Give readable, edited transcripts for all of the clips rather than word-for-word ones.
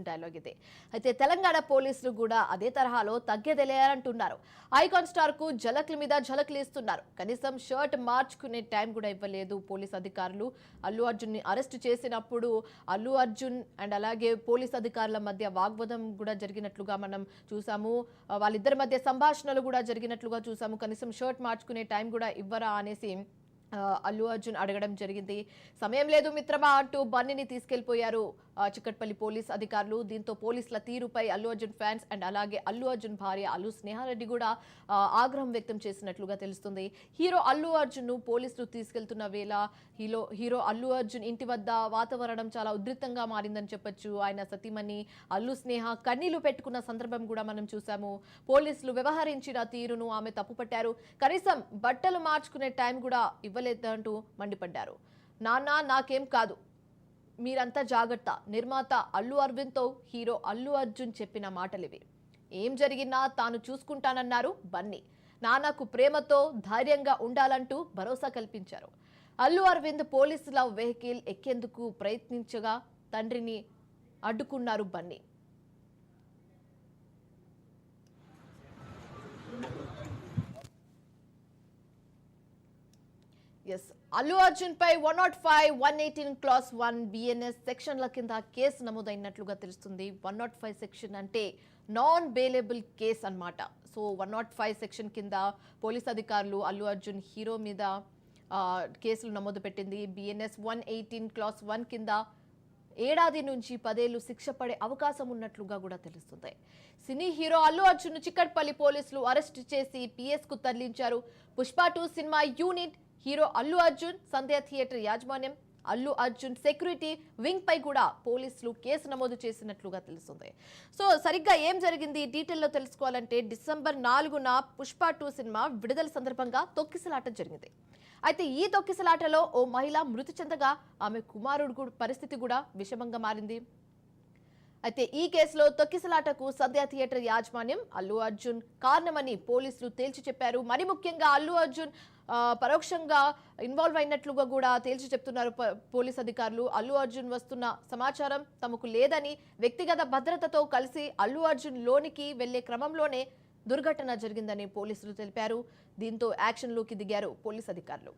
Dialogue ఇదే. అయితే తెలంగాణ పోలీసులు కూడా అదే తరహాలో తగ్గేదెలేరంటున్నారు. ఐకాన్ స్టార్ కు జలక్ల మీద జలక్లు ఇస్తున్నారు. కనీసం షర్ట్ మార్చుకునే టైం కూడా ఇవ్వలేదు పోలీస్ అధికారులు. అల్లు అర్జున్ ని అరెస్ట్ చేసినప్పుడు అల్లు అర్జున్ అండ్ అలాగే పోలీస్ అధికారుల మధ్య వాగ్వాదం కూడా జరిగినట్లుగా మనం చూసాము. వాళ్ళిద్దరి మధ్య సంభాషణలు కూడా జరిగినట్లుగా చూసాము. కనీసం షర్ట్ మార్చుకునే టైం కూడా ఇవ్వరా అనేసి అల్లు అర్జున్ అడగడం జరిగింది. సమయం లేదు మిత్రమా అంటూ బన్నీని తీసుకెళ్లిపోయారు చిక్కట్పల్లి పోలీస్ అధికారులు. దీంతో పోలీసుల తీరుపై అల్లు అర్జున్ ఫ్యాన్స్ అండ్ అలాగే అల్లు అర్జున్ భార్య అల్లు స్నేహారెడ్డి కూడా ఆగ్రహం వ్యక్తం చేసినట్లుగా తెలుస్తుంది. హీరో అల్లు అర్జున్ ను పోలీసులు తీసుకెళ్తున్న వేళ హీరో అల్లు అర్జున్ ఇంటి వద్ద వాతావరణం చాలా ఉద్రిక్తంగా మారిందని చెప్పొచ్చు. ఆయన సతీమణి అల్లు స్నేహ కన్నీళ్లు పెట్టుకున్న సందర్భం కూడా మనం చూసాము. పోలీసులు వ్యవహరించిన తీరును ఆమె తప్పుపట్టారు. కనీసం బట్టలు మార్చుకునే టైం కూడా ఇవ్వలేదంటూ మండిపడ్డారు. నాన్న నాకేం కాదు, మీరంతా జాగ్రత్త, నిర్మాత అల్లు అరవింద్ తో హీరో అల్లు అర్జున్ చెప్పిన మాటలివి. ఏం జరిగినా తాను చూసుకుంటానన్నారు బన్నీ. నాన్నకు ప్రేమతో ధైర్యంగా ఉండాలంటూ భరోసా కల్పించారు. అల్లు అరవింద్ పోలీసుల వెహికల్ ఎక్కేందుకు ప్రయత్నించగా తండ్రిని అడ్డుకున్నారు బన్నీ. ఎస్, అల్లు అర్జున్ పై 105, 118 క్లాస్ 1 బిఎన్ఎస్ సెక్షన్ల కింద కేసు నమోదైనట్లుగా తెలుస్తుంది. 105 సెక్షన్ అంటే నాన్ బెయిలబుల్ కేస్ అన్నమాట. సో 105 సెక్షన్ కింద పోలీస్ అధికారులు అల్లు అర్జున్ హీరో మీద కేసులు నమోదు పెట్టింది. బిఎన్ఎస్ 118 క్లాస్ 1 కింద 7 ఏళ్ల నుంచి 10 ఏళ్లు శిక్ష పడే అవకాశం ఉన్నట్లుగా కూడా తెలుస్తుంది. సినీ హీరో అల్లు అర్జున్ చిక్కట్పల్లి పోలీసులు అరెస్ట్ చేసి పిఎస్ కు తరలించారు. పుష్ప 2 సినిమా unit hero Allu Arjun, Sandhya theatre యాజమాన్యం, అల్లు అర్జున్ సెక్యూరిటీ వింగ్ పై కూడా పోలీసులు కేసు నమోదు చేసినట్లుగా తెలుస్తుంది. సో సరిగ్గా ఏం జరిగింది డీటెయిల్లో తెలుసుకోవాలంటే డిసెంబర్ 4న పుష్ప 2 సినిమా విడుదల సందర్భంగా తొక్కిసలాట జరిగింది. అయితే ఈ తొక్కిసలాటలో ఓ మహిళ మృతి చెందగా ఆమె కుమారుడు పరిస్థితి కూడా విషమంగా మారింది. అయితే ఈ కేసులో తొక్కిసలాటకు సంధ్య థియేటర్ యాజమాన్యం అల్లు అర్జున్ కారణమని పోలీసులు తేల్చి చెప్పారు. మరి ముఖ్యంగా అల్లు అర్జున్ పరోక్షంగా ఇన్వాల్వ్ అయినట్లుగా కూడా తేల్చి చెప్తున్నారు పోలీస్ అధికారులు. అల్లు అర్జున్ వస్తున్న సమాచారం తమకు లేదని, వ్యక్తిగత భద్రతతో కలిసి అల్లు అర్జున్ లోనికి వెళ్లే క్రమంలోనే దుర్ఘటన జరిగిందని పోలీసులు తెలిపారు. దీంతో యాక్షన్లోకి దిగారు పోలీస్ అధికారులు.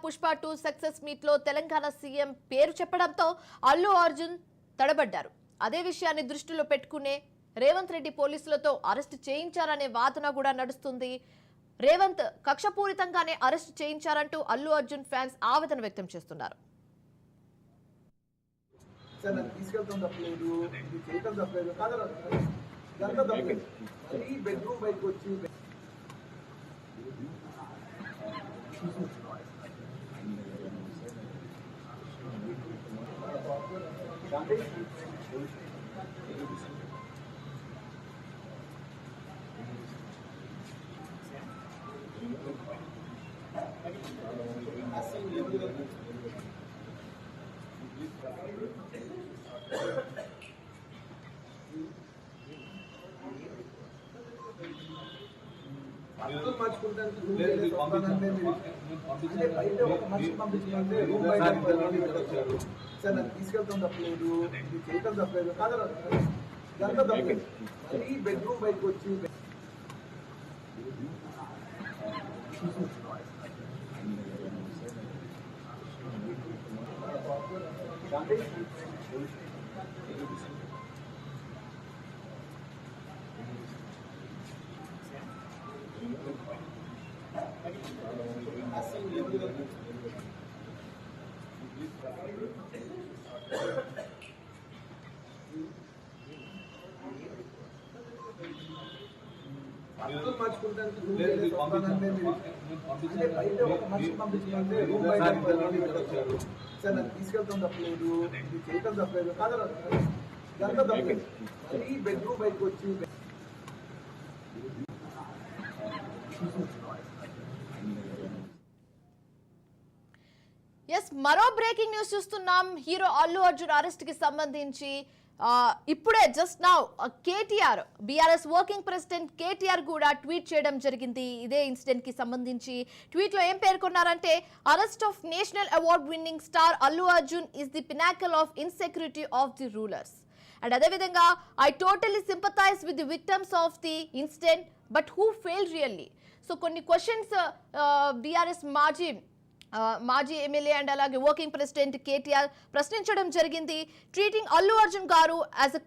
పుష్ప 2 సక్సెస్ మీట్ లో తెలంగాణ సీఎం పేరు చెప్పడంతో అల్లు అర్జున్ తడబడ్డారు. అదే విషయాన్ని దృష్టిలో పెట్టుకునే రేవంత్ రెడ్డి పోలీసులతో అరెస్ట్ చేయించారనే వాదన కూడా నడుస్తుంది. రేవంత్ కక్షపూరితంగానే అరెస్ట్ చేయించారంటూ అల్లు అర్జున్ ఫ్యాన్స్ ఆవేదన వ్యక్తం చేస్తున్నారు. తీసుకెళ్తాం తప్పలేదు, చేయటం తప్పలేదు కాదు, ఇదంతా తప్పలేదు. మళ్ళీ బెడ్రూమ్ బయటకు వచ్చి తీసుకెళ్తాం తప్పలేదు, చేయటం తప్పలేదు కాదు, ఇదంతా తప్పలేదు. మళ్ళీ బెడ్రూమ్ బయటకు వచ్చి ఎస్, మరో బ్రేకింగ్ న్యూస్ చూస్తున్నాం. హీరో అల్లు అర్జున్ అరెస్ట్ కి సంబంధించి ఇప్పుడే just now KTR BRS working president KTR కూడా ట్వీట్ చేయడం జరిగింది. ఇదే ఇన్సిడెంట్ కి సంబంధించి ట్వీట్ లో ఏం పేర్కొన్నారంటే, arrest of national award winning star Allu Arjun is the pinnacle of insecurity of the rulers. And అదేవిధంగా I totally sympathise with the victims of the incident but who fail really. So కొన్ని questions BRS మాజీ MLA and అలాగే working president KTR ప్రశ్నించడం జరిగింది. Treating Allu Arjun గారు as a